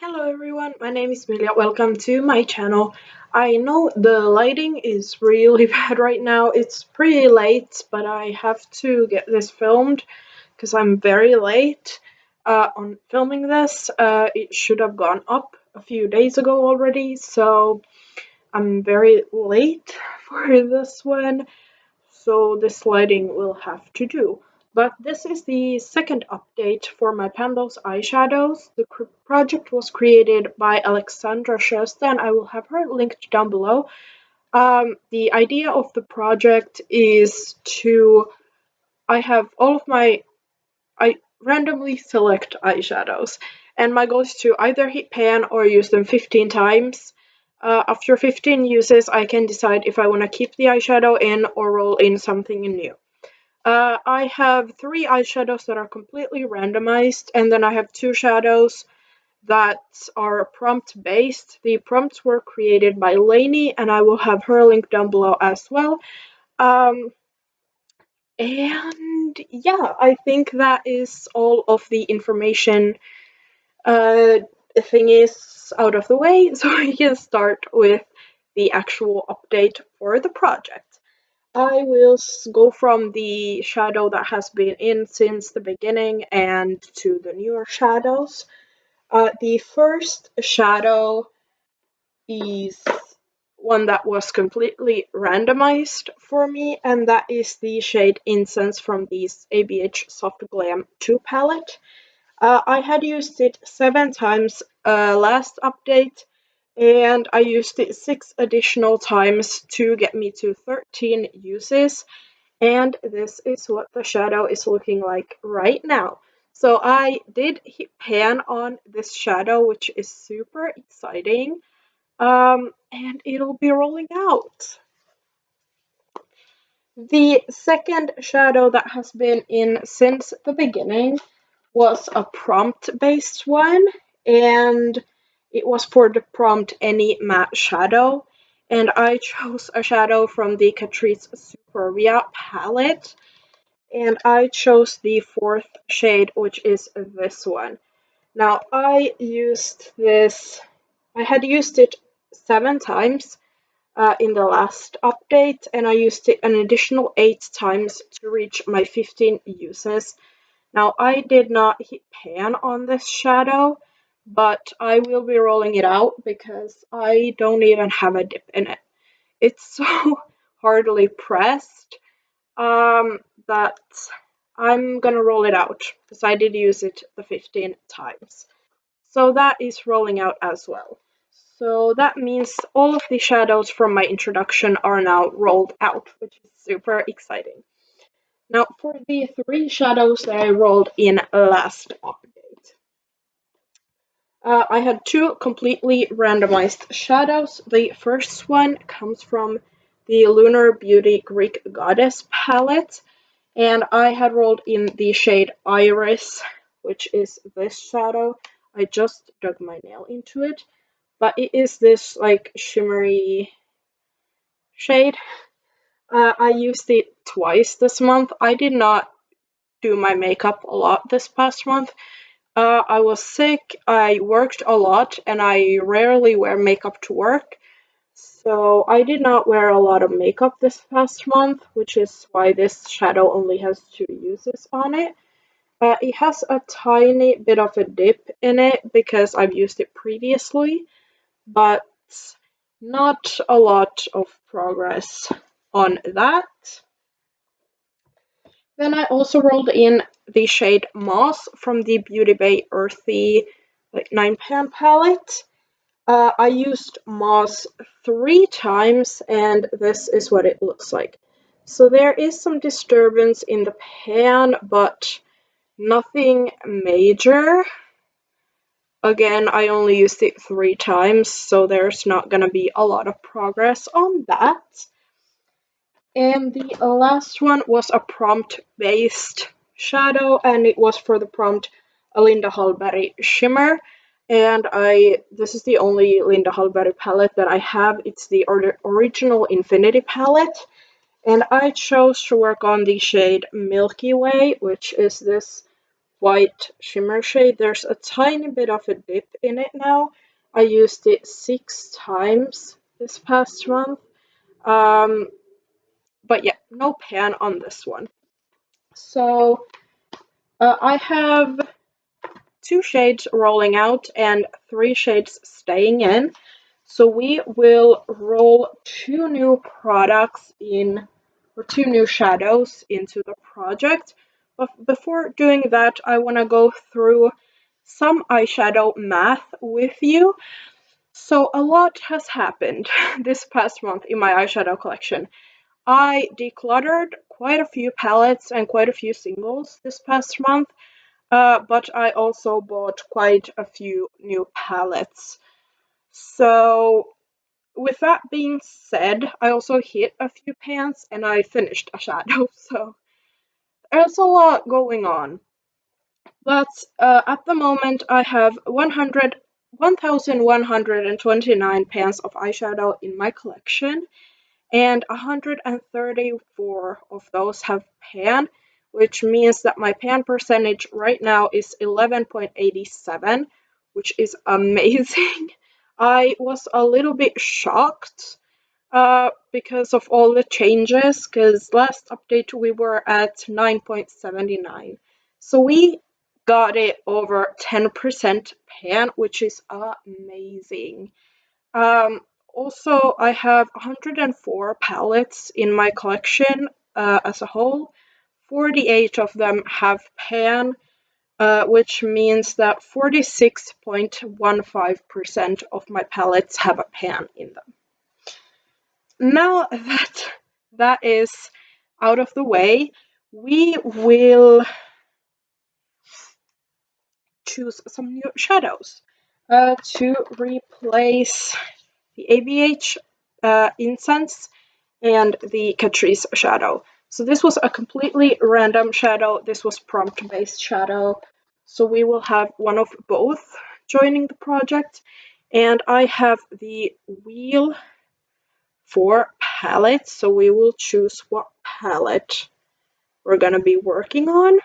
Hello everyone, my name is Milia. Welcome to my channel. I know the lighting is really bad right now. It's pretty late, but I have to get this filmed because I'm very late on filming this. It should have gone up a few days ago already, so I'm very late for this one, so this lighting will have to do. But this is the second update for my Pandos eyeshadows. The project was created by Alexandra and I will have her linked down below. The idea of the project is I have all of I randomly select eyeshadows, and my goal is to either hit pan or use them 15 times. After 15 uses, I can decide if I want to keep the eyeshadow in or roll in something new. I have 3 eyeshadows that are completely randomized, and then I have 2 shadows that are prompt based. The prompts were created by Lainey, and I will have her link down below as well. And yeah, I think that is all of the information thing is out of the way, so we can start with the actual update for the project. I will go from the shadow that has been in since the beginning and to the newer shadows. The first shadow is one that was completely randomized for me, and that is the shade Incense from the ABH Soft Glam 2 palette. I had used it 7 times last update, and I used it 6 additional times to get me to 13 uses, and this is what the shadow is looking like right now. So I did hit pan on this shadow, which is super exciting, and it'll be rolling out. The second shadow that has been in since the beginning was a prompt-based one, and it was for the prompt Any Matte Shadow, and I chose a shadow from the Catrice Superbia palette, and I chose the 4th shade, which is this one. Now, I had used it 7 times in the last update, and I used it an additional 8 times to reach my 15 uses. Now, I did not hit pan on this shadow, but I will be rolling it out because I don't even have a dip in it. It's so hardly pressed that I'm gonna roll it out because I did use it the 15 times. So that is rolling out as well. So that means all of the shadows from my introduction are now rolled out, which is super exciting. Now for the 3 shadows that I rolled in last update. I had 2 completely randomized shadows. The first one comes from the Lunar Beauty Greek Goddess palette, and I had rolled in the shade Iris, which is this shadow. I just dug my nail into it, but it is this like shimmery shade. I used it twice this month. I did not do my makeup a lot this past month. I was sick, I worked a lot, and I rarely wear makeup to work. So I did not wear a lot of makeup this past month, which is why this shadow only has 2 uses on it. It has a tiny bit of a dip in it because I've used it previously, but not a lot of progress on that. Then I also rolled in the shade Moss from the Beauty Bay Earthy 9-pan palette. I used Moss 3 times, and this is what it looks like. So there is some disturbance in the pan, but nothing major. Again, I only used it 3 times, so there's not gonna be a lot of progress on that. And the last one was a prompt-based shadow, and it was for the prompt Linda Hallberg Shimmer. And this is the only Linda Hallberg palette that I have. It's the original Infinity palette. And I chose to work on the shade Milky Way, which is this white shimmer shade. There's a tiny bit of a dip in it now. I used it 6 times this past month. Um, but yeah, no pan on this one. So I have 2 shades rolling out and 3 shades staying in. So we will roll 2 new products in, or 2 new shadows into the project. But before doing that, I want to go through some eyeshadow math with you. So a lot has happened this past month in my eyeshadow collection. I decluttered quite a few palettes and quite a few singles this past month, but I also bought quite a few new palettes. So with that being said, I also hit a few pans and I finished a shadow, so there's a lot going on. But at the moment, I have 1,129 pans of eyeshadow in my collection, and 134 of those have pan, which means that my pan percentage right now is 11.87, which is amazing. I was a little bit shocked because of all the changes, because last update we were at 9.79. So we got it over 10% pan, which is amazing. Um, Also, I have 104 palettes in my collection as a whole. 48 of them have pan, which means that 46.15% of my palettes have a pan in them. Now that that is out of the way, we will choose some new shadows to replace the ABH Incense and the Catrice shadow. So this was a completely random shadow. This was prompt-based shadow. So we will have one of both joining the project. And I have the wheel for palettes, so we will choose what palette we're gonna be working on.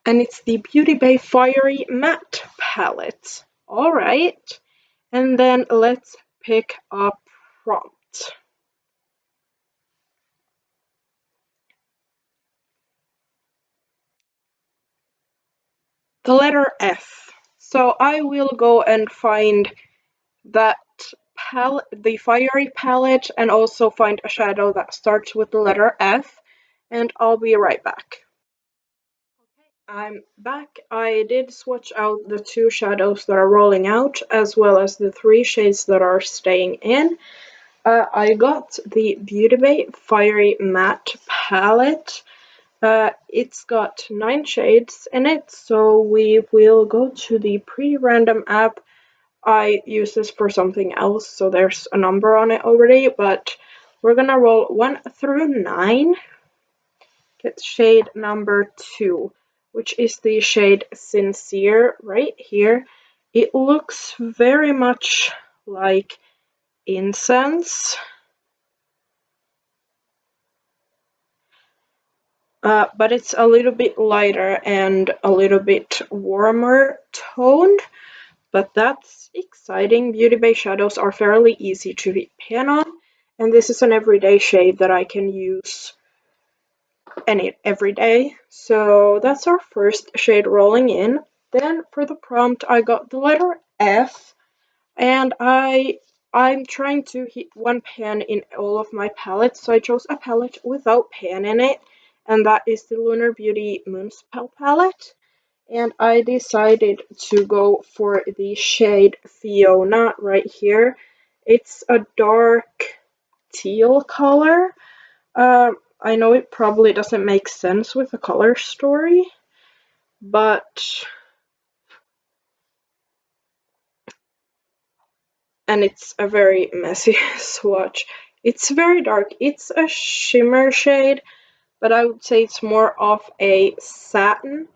And it's the Beauty Bay Fiery Matte palette. All right, and then let's pick a prompt. The letter F. So I will go and find that palette, the Fiery palette, and also find a shadow that starts with the letter F, and I'll be right back. I'm back. I did swatch out the 2 shadows that are rolling out, as well as the 3 shades that are staying in. I got the Beauty Bay Fiery Matte palette. It's got 9 shades in it, so we will go to the pre-random app. I use this for something else, so there's a number on it already, but we're gonna roll 1 through 9. Get shade number 2, which is the shade Sincere right here. It looks very much like incense, but it's a little bit lighter and a little bit warmer toned, but that's exciting. Beauty Bay shadows are fairly easy to pan on, and this is an everyday shade that I can use every day. So that's our first shade rolling in. Then for the prompt, I got the letter F, and I'm trying to hit 1 pan in all of my palettes, so I chose a palette without pan in it, and that is the Lunar Beauty Moonspell palette. And I decided to go for the shade Fiona right here. It's a dark teal color. I know it probably doesn't make sense with the color story, but and it's a very messy swatch. It's very dark. It's a shimmer shade, but I would say it's more of a satin.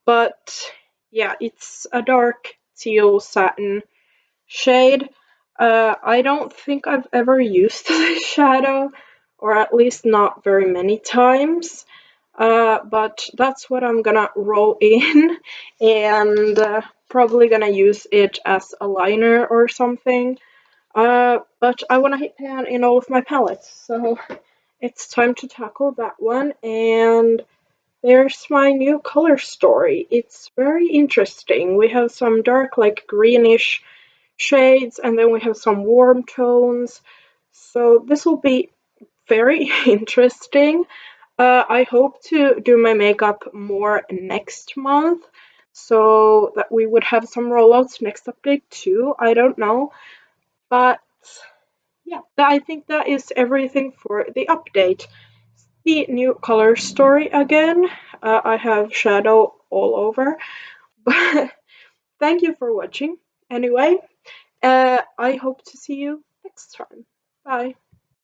But yeah, it's a dark teal satin shade. I don't think I've ever used this shadow, or at least not very many times. But that's what I'm gonna roll in, and probably gonna use it as a liner or something. But I want to hit pan in all of my palettes, so it's time to tackle that one. And there's my new color story. It's very interesting. We have some dark, like greenish shades, and then we have some warm tones. So this will be very interesting. I hope to do my makeup more next month so that we would have some rollouts next update too. I don't know. But yeah, I think that is everything for the update. The new color story again. I have shadow all over. But thank you for watching. Anyway, I hope to see you next time. Bye.